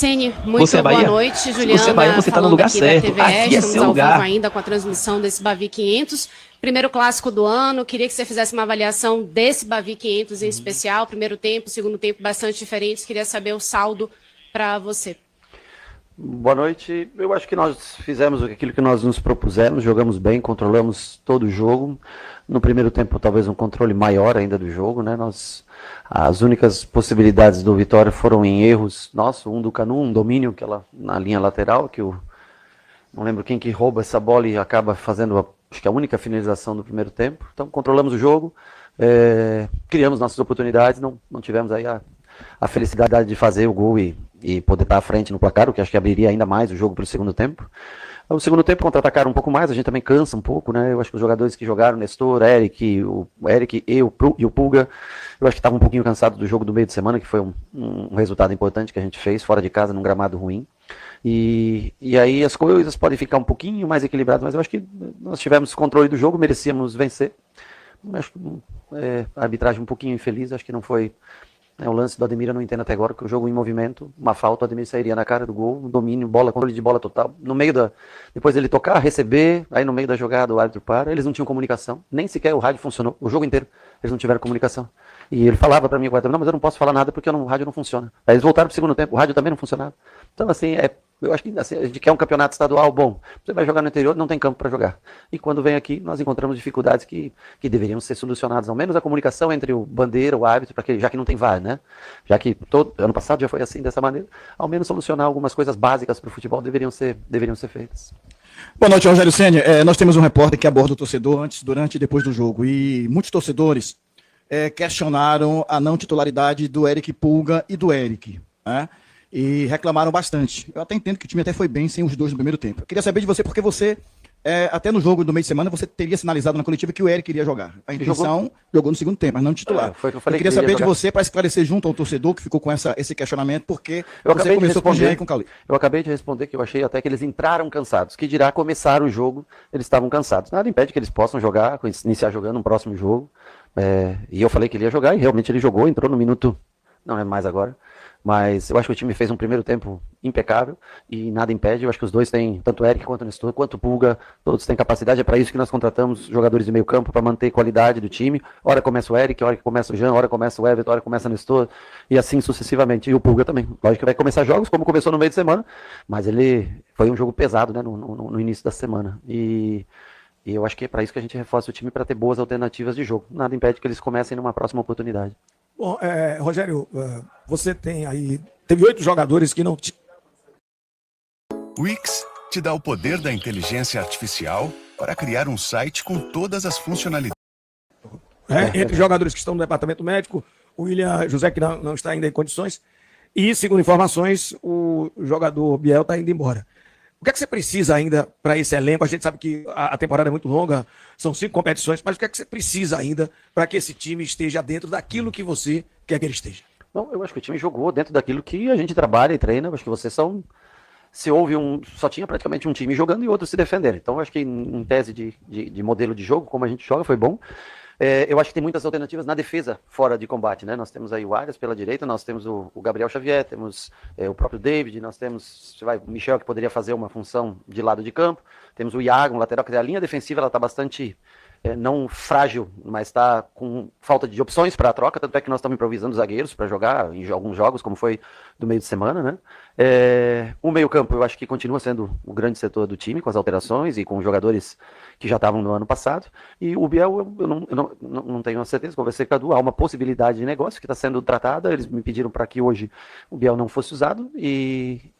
Ceni, muito você é boa Bahia? noite. Juliana, você é Bahia, você está no lugar certo. TVS, aqui é estamos seu ao lugar. vivo ainda com a transmissão desse Bavi 500. Primeiro clássico do ano, queria que você fizesse uma avaliação desse Bavi 500 em especial. Primeiro tempo, segundo tempo bastante diferentes. Queria saber o saldo para você. Boa noite. Eu acho que nós fizemos aquilo que nós nos propusemos, jogamos bem, controlamos todo o jogo. No primeiro tempo, talvez um controle maior ainda do jogo, né? As únicas possibilidades do Vitória foram em erros nossos, um do Canu, um domínio que ela, na linha lateral, não lembro quem que rouba essa bola e acaba fazendo, acho que a única finalização do primeiro tempo. Então, controlamos o jogo, criamos nossas oportunidades, não tivemos aí a felicidade de fazer o gol e poder estar à frente no placar, o que acho que abriria ainda mais o jogo para o segundo tempo. O segundo tempo contra-atacaram um pouco mais, a gente também cansa um pouco, né? Eu acho que os jogadores que jogaram, Nestor, o Eric e o Pulga, eu acho que estavam um pouquinho cansados do jogo do meio de semana, que foi um resultado importante que a gente fez, fora de casa, num gramado ruim. E aí as coisas podem ficar um pouquinho mais equilibradas, mas eu acho que nós tivemos controle do jogo, merecíamos vencer. Acho que a arbitragem um pouquinho infeliz, acho que não foi... O lance do Ademir eu não entendo até agora, que o jogo em movimento, uma falta, o Ademir sairia na cara do gol, domínio, bola, controle de bola total. Depois ele tocar, receber, aí no meio da jogada o árbitro para, eles não tinham comunicação, nem sequer o rádio funcionou, o jogo inteiro, eles não tiveram comunicação. E ele falava para mim, não, mas eu não posso falar nada porque o rádio não funciona. Aí eles voltaram pro segundo tempo, o rádio também não funcionava. Então, assim, eu acho que assim, a gente quer um campeonato estadual bom. Você vai jogar no interior, não tem campo para jogar. E quando vem aqui, nós encontramos dificuldades que deveriam ser solucionadas. Ao menos a comunicação entre o bandeira, o árbitro, já que não tem VAR, né? Já que ano passado já foi assim, dessa maneira, ao menos solucionar algumas coisas básicas para o futebol deveriam ser feitas. Boa noite, Rogério Ceni. Nós temos um repórter que aborda o torcedor antes, durante e depois do jogo. E muitos torcedores questionaram a não titularidade do Eric Pulga e do Eric, né? E reclamaram bastante. Eu até entendo que o time até foi bem sem os dois no primeiro tempo. Eu queria saber de você, porque você, até no jogo do meio de semana, você teria sinalizado na coletiva que o Eric iria jogar. A intenção jogou no segundo tempo, mas não titular. Foi o que eu falei. Eu queria saber de você, para esclarecer junto ao torcedor que ficou com esse questionamento, porque você começou com o Jean e com o Cauê. Eu acabei de responder que eu achei até que eles entraram cansados. Que dirá começar o jogo, eles estavam cansados. Nada impede que eles possam jogar, iniciar jogando um próximo jogo. E eu falei que ele ia jogar, e realmente ele jogou, entrou no minuto, não é mais agora. Mas eu acho que o time fez um primeiro tempo impecável e nada impede. Eu acho que os dois têm, tanto o Eric quanto o Nestor, quanto o Pulga, todos têm capacidade. É para isso que nós contratamos jogadores de meio campo, para manter a qualidade do time. Hora começa o Eric, hora que começa o Jean, hora começa o Everton, hora começa o Nestor, e assim sucessivamente. E o Pulga também. Lógico que vai começar jogos, como começou no meio de semana, mas ele foi um jogo pesado, né, no início da semana. E eu acho que é para isso que a gente reforça o time, para ter boas alternativas de jogo. Nada impede que eles comecem numa próxima oportunidade. Bom, Rogério, você teve 8 jogadores que não... Wix te dá o poder da inteligência artificial para criar um site com todas as funcionalidades. Entre jogadores que estão no departamento médico, o William José, que não está ainda em condições, e, segundo informações, o jogador Biel está indo embora. O que é que você precisa ainda para esse elenco? A gente sabe que a temporada é muito longa, são 5 competições, mas o que é que você precisa ainda para que esse time esteja dentro daquilo que você quer que ele esteja? Não, eu acho que o time jogou dentro daquilo que a gente trabalha e treina. Eu acho que vocês são... só tinha praticamente um time jogando e outro se defendendo. Então, eu acho que em tese de modelo de jogo, como a gente joga, foi bom. Eu acho que tem muitas alternativas na defesa fora de combate, né? Nós temos aí o Arias pela direita, nós temos o Gabriel Xavier, temos o próprio David, nós temos o Michel, que poderia fazer uma função de lado de campo, temos o Iago, um lateral, que a linha defensiva ela está bastante não frágil, mas está com falta de opções para a troca, tanto é que nós estamos improvisando zagueiros para jogar em alguns jogos, como foi do meio de semana, né? O meio-campo eu acho que continua sendo o grande setor do time, com as alterações e com os jogadores que já estavam no ano passado. E o Biel, eu não tenho a certeza, conversei com o Cadu, há uma possibilidade de negócio que está sendo tratada, eles me pediram para que hoje o Biel não fosse usado e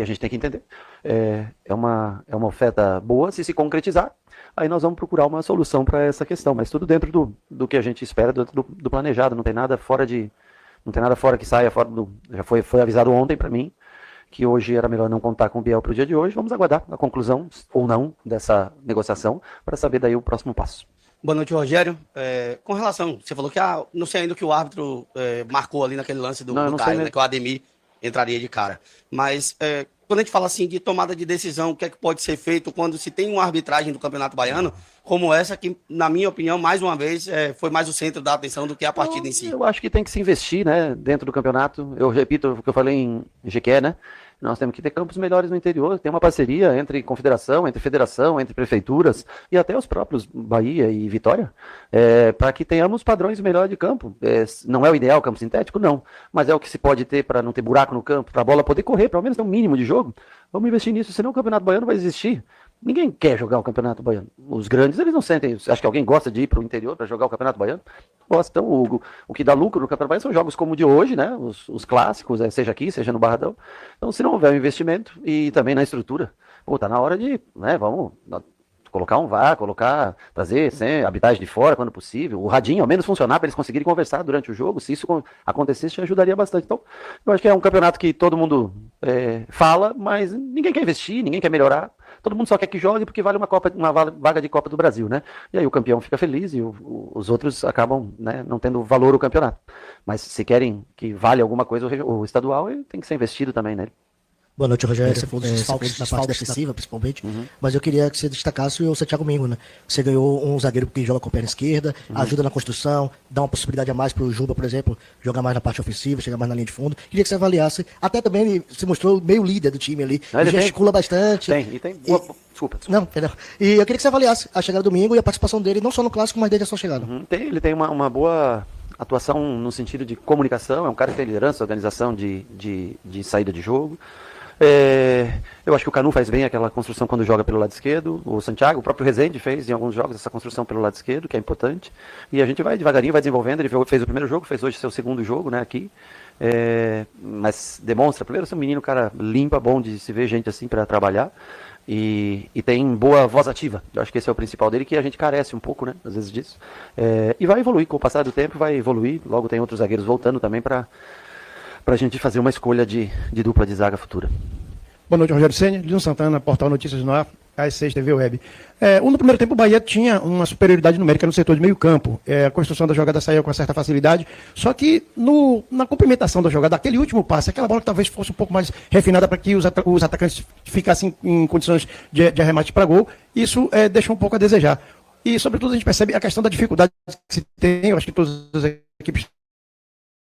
a gente tem que entender. É uma oferta boa, se concretizar, aí nós vamos procurar uma solução para essa questão, mas tudo dentro do que a gente espera, do planejado, não tem nada fora que saia fora já foi avisado ontem para mim que hoje era melhor não contar com o Biel para o dia de hoje. Vamos aguardar a conclusão ou não dessa negociação para saber daí o próximo passo. Boa noite, Rogério. Com relação, você falou que não sei ainda o que o árbitro marcou ali naquele lance do Caio, né, que o Ademir entraria de cara. Mas quando a gente fala assim de tomada de decisão, o que é que pode ser feito quando se tem uma arbitragem do Campeonato Baiano, como essa, que, na minha opinião, mais uma vez, foi mais o centro da atenção do que a partida em si. Eu acho que tem que se investir, né, dentro do campeonato. Eu repito o que eu falei em Jequié, né? Nós temos que ter campos melhores no interior, ter uma parceria entre confederação, entre federação, entre prefeituras e até os próprios Bahia e Vitória, para que tenhamos padrões melhores de campo. Não é o ideal campo sintético? Não, mas é o que se pode ter para não ter buraco no campo, para a bola poder correr, pelo menos ter um mínimo de jogo. Vamos investir nisso, senão o Campeonato Baiano vai existir. Ninguém quer jogar o Campeonato Baiano. Os grandes, eles não sentem. Acho que alguém gosta de ir para o interior para jogar o Campeonato Baiano? Gosta. Então, o que dá lucro no Campeonato Baiano são jogos como o de hoje, né? Os clássicos, seja aqui, seja no Barradão. Então, se não houver um investimento e também na estrutura, tá na hora de, né, vamos colocar um VAR, trazer arbitragem de fora quando possível, o radinho ao menos funcionar para eles conseguirem conversar durante o jogo. Se isso acontecesse, ajudaria bastante. Então, eu acho que é um campeonato que todo mundo fala, mas ninguém quer investir, ninguém quer melhorar. Todo mundo só quer que jogue porque vale uma vaga de Copa do Brasil, né? E aí o campeão fica feliz e os outros acabam, né, não tendo valor o campeonato. Mas se querem que vale alguma coisa o estadual, tem que ser investido também nele. Boa noite, Rogério. Você falou dos desfalques na parte defensiva, principalmente. Mas eu queria que você destacasse o Santiago Mingo, né? Você ganhou um zagueiro que joga com a perna esquerda, ajuda na construção, dá uma possibilidade a mais para o Juba, por exemplo, jogar mais na parte ofensiva, chegar mais na linha de fundo. Queria que você avaliasse. Até também ele se mostrou meio líder do time ali. Ele gesticula bastante. Desculpa. Não, perdão. E eu queria que você avaliasse a chegada do Mingo e a participação dele, não só no Clássico, mas desde a sua chegada. Ele tem uma boa atuação no sentido de comunicação, é um cara que tem liderança, organização de saída de jogo. Eu acho que o Canu faz bem aquela construção quando joga pelo lado esquerdo. O Santiago, o próprio Rezende fez em alguns jogos essa construção pelo lado esquerdo, que é importante. E a gente vai devagarinho, vai desenvolvendo. Ele fez o primeiro jogo, fez hoje seu segundo jogo, né, aqui. Mas demonstra, primeiro, ser um menino, cara limpa, bom de se ver gente assim para trabalhar. E tem boa voz ativa. Eu acho que esse é o principal dele, que a gente carece um pouco, né, às vezes disso. E vai evoluir, com o passar do tempo vai evoluir. Logo tem outros zagueiros voltando também para a gente fazer uma escolha de dupla de zaga futura. Boa noite, Rogério Ceni, Lino Santana, Portal Notícias no Ar, AS6 TV Web. No primeiro tempo, o Bahia tinha uma superioridade numérica no setor de meio campo. A construção da jogada saía com certa facilidade, só que na complementação da jogada, aquele último passe, aquela bola que talvez fosse um pouco mais refinada para que os atacantes ficassem em condições de arremate para gol, isso deixa um pouco a desejar. E, sobretudo, a gente percebe a questão da dificuldade que se tem, eu acho que todas as equipes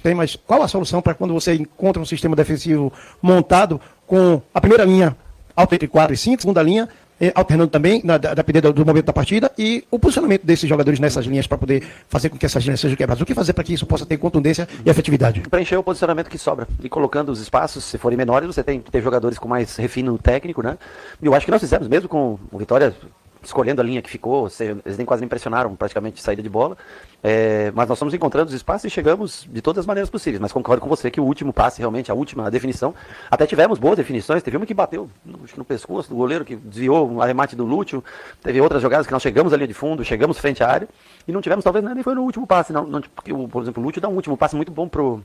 tem, mas qual a solução para quando você encontra um sistema defensivo montado com a primeira linha alta entre 4 e 5, segunda linha alternando também, dependendo do momento da partida, e o posicionamento desses jogadores nessas linhas para poder fazer com que essas linhas sejam quebradas? O que fazer para que isso possa ter contundência e efetividade? Preencher o posicionamento que sobra e colocando os espaços, se forem menores, você tem que ter jogadores com mais refino técnico, né? E eu acho que nós fizemos, mesmo com o Vitória escolhendo a linha que ficou, eles nem quase nem pressionaram praticamente de saída de bola, mas nós fomos encontrando os espaços e chegamos de todas as maneiras possíveis, mas concordo com você que o último passe, realmente, a última definição, até tivemos boas definições, teve uma que bateu, acho que no pescoço do goleiro, que desviou um arremate do Lúcio, teve outras jogadas que nós chegamos à linha de fundo, chegamos frente à área, e não tivemos, talvez, nem foi no último passe, não, porque, por exemplo, o Lúcio dá um último passe muito bom pro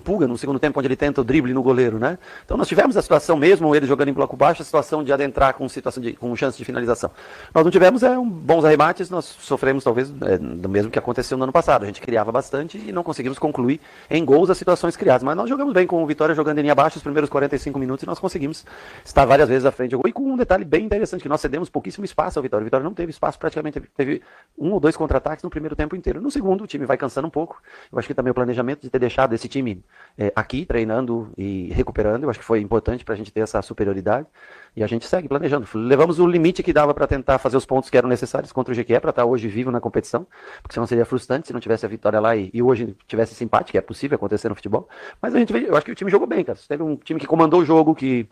Pulga, no segundo tempo, onde ele tenta o drible no goleiro, né? Então nós tivemos a situação, mesmo ele jogando em bloco baixo, a situação de adentrar com chance de finalização. Nós não tivemos bons arremates, nós sofremos talvez do mesmo que aconteceu no ano passado. A gente criava bastante e não conseguimos concluir em gols as situações criadas. Mas nós jogamos bem com o Vitória jogando em linha abaixo os primeiros 45 minutos e nós conseguimos estar várias vezes à frente do gol. E com um detalhe bem interessante, que nós cedemos pouquíssimo espaço ao Vitória. O Vitória não teve espaço, praticamente teve 1 ou 2 contra-ataques no primeiro tempo inteiro. No segundo, o time vai cansando um pouco. Eu acho que também o planejamento de ter deixado esse time aqui, treinando e recuperando, eu acho que foi importante para a gente ter essa superioridade. E a gente segue planejando. Levamos o limite que dava para tentar fazer os pontos que eram necessários contra o Jequié para estar hoje vivo na competição, porque senão seria frustrante se não tivesse a vitória lá e hoje tivesse esse empate, que é possível acontecer no futebol. Mas eu acho que o time jogou bem, cara. Teve um time que comandou o jogo, que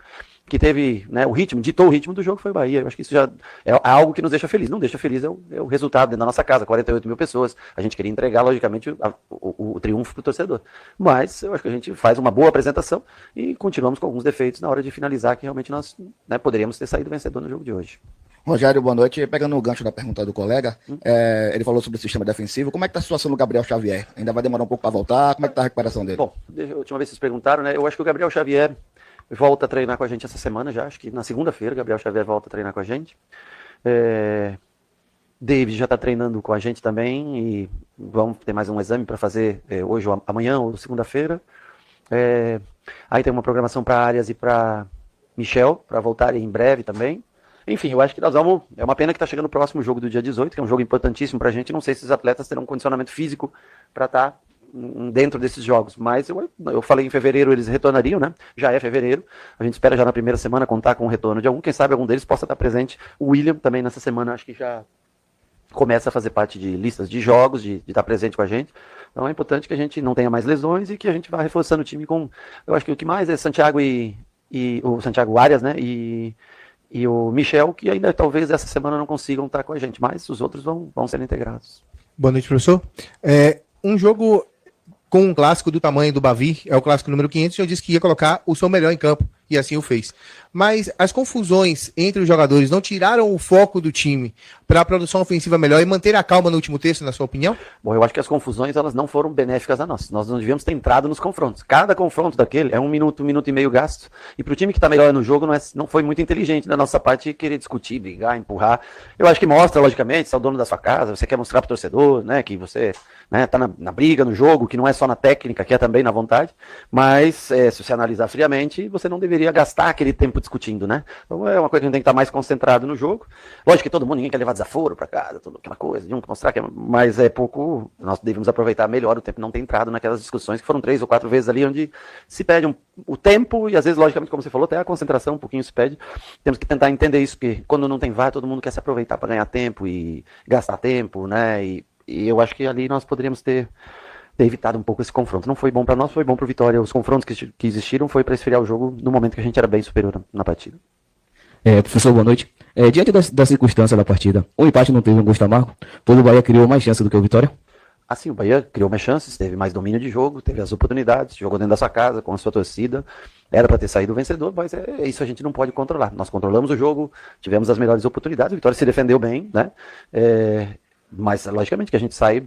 teve, né, o ritmo, ditou o ritmo do jogo, foi o Bahia. Eu acho que isso já é algo que nos deixa feliz. Não deixa feliz é o resultado dentro da nossa casa, 48 mil pessoas. A gente queria entregar, logicamente, o triunfo para o torcedor. Mas eu acho que a gente faz uma boa apresentação e continuamos com alguns defeitos na hora de finalizar, que realmente nós, né, poderíamos ter saído vencedor no jogo de hoje. Rogério, boa noite. Pegando o gancho da pergunta do colega, ele falou sobre o sistema defensivo. Como é que está a situação do Gabriel Xavier? Ainda vai demorar um pouco para voltar? Como é que está a recuperação dele? Bom, a última vez vocês perguntaram, né? Eu acho que o Gabriel Xavier volta a treinar com a gente essa semana já. Acho que na segunda-feira o Gabriel Xavier volta a treinar com a gente. David já está treinando com a gente também e vamos ter mais um exame para fazer hoje ou amanhã ou segunda-feira. Aí tem uma programação para Arias e para Michel, para voltarem em breve também. Enfim, eu acho que nós vamos. É uma pena que está chegando o próximo jogo do dia 18, que é um jogo importantíssimo para a gente. Não sei se os atletas terão um condicionamento físico para estar dentro desses jogos, mas eu falei em fevereiro eles retornariam, né? Já é fevereiro. A gente espera já na primeira semana contar com o retorno de algum. Quem sabe algum deles possa estar presente. O William também nessa semana, acho que já começa a fazer parte de listas de jogos, de estar presente com a gente. Então é importante que a gente não tenha mais lesões e que a gente vá reforçando o time com. Eu acho que o que mais é Santiago e o Santiago Arias, né? E o Michel, que ainda talvez essa semana não consigam estar com a gente, mas os outros vão ser integrados. Boa noite, professor. Um jogo com um clássico do tamanho do Bavi, é o clássico número 500, eu disse que ia colocar o seu melhor em campo, e assim o fez. Mas as confusões entre os jogadores não tiraram o foco do time para a produção ofensiva melhor e manter a calma no último terço, na sua opinião? Bom, eu acho que as confusões elas não foram benéficas a nós. Nós não devíamos ter entrado nos confrontos. Cada confronto daquele é um minuto e meio gasto. E para o time que está melhor no jogo, não foi muito inteligente da nossa parte querer discutir, brigar, empurrar. Eu acho que mostra, logicamente, você é o dono da sua casa, você quer mostrar para o torcedor, né, que você está na briga, no jogo, que não é só na técnica, que é também na vontade. Mas, se você analisar friamente, você não deveria gastar aquele tempo discutindo, né? Então é uma coisa que a gente tem que estar mais concentrado no jogo. Lógico que todo mundo, ninguém quer levar desaforo para casa, toda aquela coisa, de mostrar que mas é pouco, nós devemos aproveitar melhor o tempo, não ter entrado naquelas discussões que foram 3 ou 4 vezes ali, onde se perde o tempo e às vezes, logicamente, como você falou, até a concentração um pouquinho se perde. Temos que tentar entender isso, porque quando não tem VAR, todo mundo quer se aproveitar para ganhar tempo e gastar tempo, né? E eu acho que ali nós poderíamos ter evitado um pouco esse confronto. Não foi bom para nós, foi bom para o Vitória. Os confrontos que existiram foi para esfriar o jogo no momento que a gente era bem superior na partida. Professor, boa noite. Diante da circunstância da partida, o empate não teve um gosto amargo, pois o Bahia criou mais chance do que o Vitória? Assim, o Bahia criou mais chances, teve mais domínio de jogo, teve as oportunidades, jogou dentro da sua casa, com a sua torcida. Era para ter saído o vencedor, mas isso a gente não pode controlar. Nós controlamos o jogo, tivemos as melhores oportunidades, o Vitória se defendeu bem, né? Mas, logicamente, que a gente sai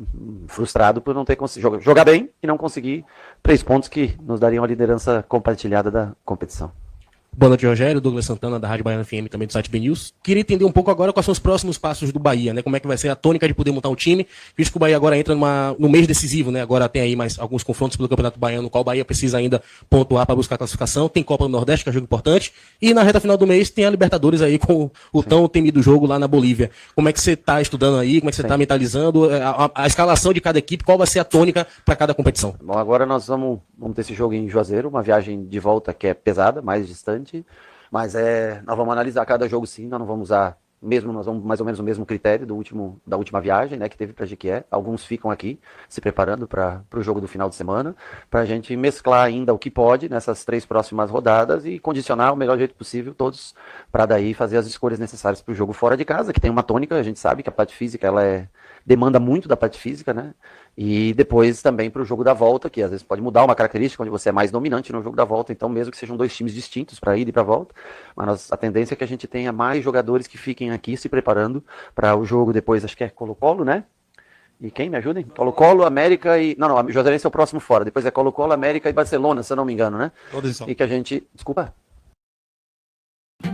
frustrado por não ter conseguido jogar bem e não conseguir 3 pontos que nos dariam a liderança compartilhada da competição. Boa noite, Rogério. Douglas Santana, da Rádio Baiana FM, também do site BNews. Queria entender um pouco agora quais são os próximos passos do Bahia, né? Como é que vai ser a tônica de poder montar um time, visto que o Bahia agora entra no mês decisivo, né? Agora tem aí mais alguns confrontos pelo Campeonato Baiano, no qual o Bahia precisa ainda pontuar para buscar a classificação. Tem Copa do Nordeste, que é um jogo importante. E na reta final do mês tem a Libertadores aí com o tão temido jogo lá na Bolívia. Como é que você está estudando aí? Como é que você está mentalizando a escalação de cada equipe? Qual vai ser a tônica para cada competição? Bom, agora nós vamos ter esse jogo em Juazeiro, uma viagem de volta que é pesada, mais distante. Mas nós vamos analisar cada jogo sim, nós não vamos usar, nós vamos mais ou menos o mesmo critério da última viagem, né, que teve para Jequié. Alguns ficam aqui se preparando para o jogo do final de semana, para a gente mesclar ainda o que pode nessas 3 próximas rodadas e condicionar o melhor jeito possível todos, para daí fazer as escolhas necessárias para o jogo fora de casa, que tem uma tônica, a gente sabe que a parte física ela demanda muito da parte física, né? E depois também para o jogo da volta, que às vezes pode mudar uma característica onde você é mais dominante no jogo da volta, então mesmo que sejam 2 times distintos para ida e para volta, mas a tendência é que a gente tenha mais jogadores que fiquem aqui se preparando para o jogo depois, acho que é Colo-Colo, né? E quem me ajudem? Colo-Colo, América e... Não, o Juazeirense é o próximo fora, depois é Colo-Colo, América e Barcelona, se eu não me engano, né? E que a gente... Desculpa.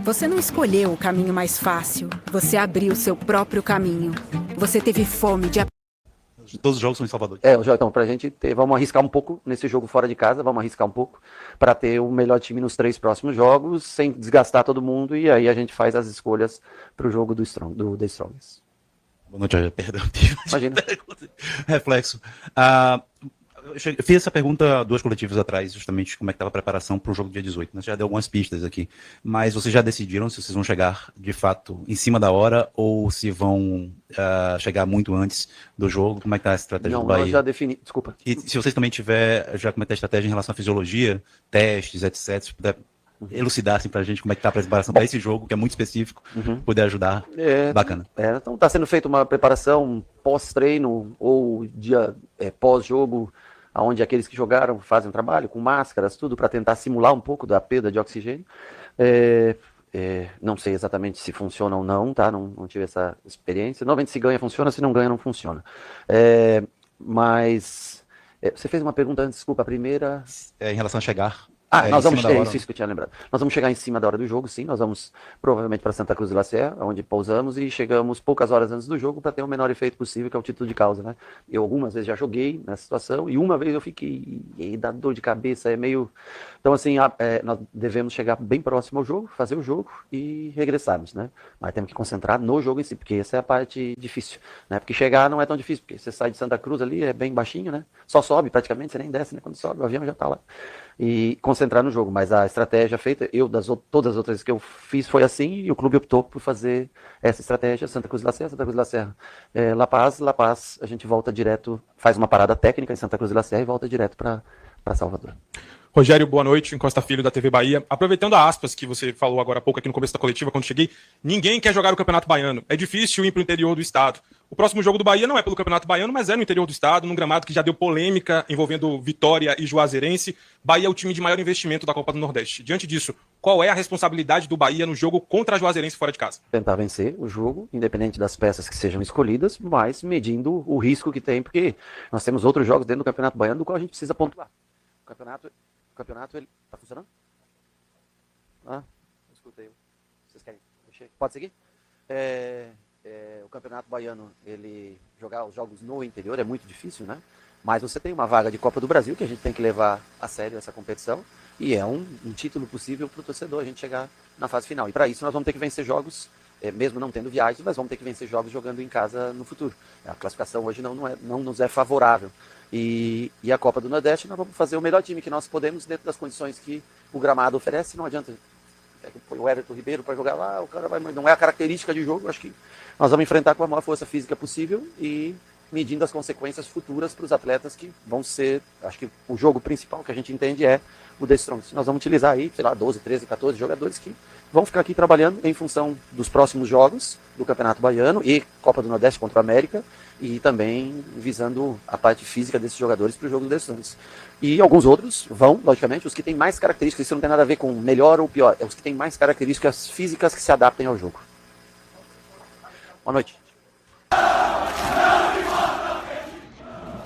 Você não escolheu o caminho mais fácil, você abriu seu próprio caminho. Você teve fome de... Todos os jogos são em Salvador. Então, pra gente vamos arriscar um pouco nesse jogo fora de casa, vamos arriscar um pouco para ter o melhor time nos 3 próximos jogos, sem desgastar todo mundo, e aí a gente faz as escolhas pro jogo do The Strongest. Boa noite, perdão. Imagina. Reflexo. Eu fiz essa pergunta 2 coletivos atrás, justamente como é que estava a preparação para o jogo dia 18. Né? Você já deu algumas pistas aqui, mas vocês já decidiram se vocês vão chegar, de fato, em cima da hora ou se vão chegar muito antes do jogo? Como é que está a estratégia do Bahia? Nós já definimos, desculpa. E se vocês também tiver, já como é que tá a estratégia em relação à fisiologia, testes, etc., se puder elucidar assim, para a gente como é que está a preparação para esse jogo, que é muito específico, poder ajudar, bacana. Então está sendo feita uma preparação pós-treino ou dia pós-jogo, onde aqueles que jogaram fazem um trabalho com máscaras, tudo para tentar simular um pouco da perda de oxigênio. Não sei exatamente se funciona ou não, tá? Não tive essa experiência. Normalmente se ganha, funciona, se não ganha, não funciona. Mas você fez uma pergunta antes, desculpa, a primeira... Em relação a chegar Nós vamos em cima da hora. isso que eu tinha lembrado. Nós vamos chegar em cima da hora do jogo, sim. Nós vamos provavelmente para Santa Cruz de la Serra, onde pousamos e chegamos poucas horas antes do jogo para ter o menor efeito possível, que é o título de causa, né? Eu algumas vezes já joguei nessa situação e uma vez eu fiquei e dá dor de cabeça, é meio. Então assim, nós devemos chegar bem próximo ao jogo, fazer o jogo e regressarmos, né? Mas temos que concentrar no jogo em si, porque essa é a parte difícil, né? Porque chegar não é tão difícil, porque você sai de Santa Cruz ali, é bem baixinho, né? Só sobe praticamente, você nem desce, né? Quando sobe, o avião já tá lá. E concentrar no jogo, mas a estratégia feita, todas as outras que eu fiz foi assim, e o clube optou por fazer essa estratégia, Santa Cruz de la Serra, Santa Cruz de la Serra, La Paz, a gente volta direto, faz uma parada técnica em Santa Cruz de la Serra e volta direto para Salvador. Rogério, boa noite, Encosta Filho da TV Bahia. Aproveitando a aspas que você falou agora há pouco aqui no começo da coletiva, quando cheguei, ninguém quer jogar o Campeonato Baiano. É difícil ir para o interior do estado. O próximo jogo do Bahia não é pelo Campeonato Baiano, mas é no interior do estado, num gramado que já deu polêmica envolvendo Vitória e Juazeirense. Bahia é o time de maior investimento da Copa do Nordeste. Diante disso, qual é a responsabilidade do Bahia no jogo contra a Juazeirense fora de casa? Tentar vencer o jogo, independente das peças que sejam escolhidas, mas medindo o risco que tem, porque nós temos outros jogos dentro do Campeonato Baiano do qual a gente precisa pontuar. O campeonato, ele tá funcionando? Escutei. Vocês querem mexer? Pode seguir? O Campeonato Baiano, ele jogar os jogos no interior é muito difícil, né? Mas você tem uma vaga de Copa do Brasil que a gente tem que levar a sério essa competição e é um título possível para o torcedor a gente chegar na fase final. E para isso nós vamos ter que vencer jogos, mesmo não tendo viagens, mas vamos ter que vencer jogos jogando em casa no futuro. A classificação hoje não nos é favorável. E a Copa do Nordeste nós vamos fazer o melhor time que nós podemos dentro das condições que o gramado oferece. Não adianta põe o Everton Ribeiro para jogar lá, o cara vai, não é a característica de jogo. Acho que nós vamos enfrentar com a maior força física possível e medindo as consequências futuras para os atletas que vão ser, acho que o jogo principal que a gente entende é o The Strongest. Nós vamos utilizar aí, sei lá, 12, 13, 14 jogadores que vão ficar aqui trabalhando em função dos próximos jogos do Campeonato Baiano e Copa do Nordeste contra o América e também visando a parte física desses jogadores para o jogo do The Strongest. E alguns outros vão, logicamente, os que têm mais características, isso não tem nada a ver com melhor ou pior, é os que têm mais características físicas que se adaptem ao jogo. Boa noite.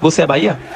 Você é Bahia?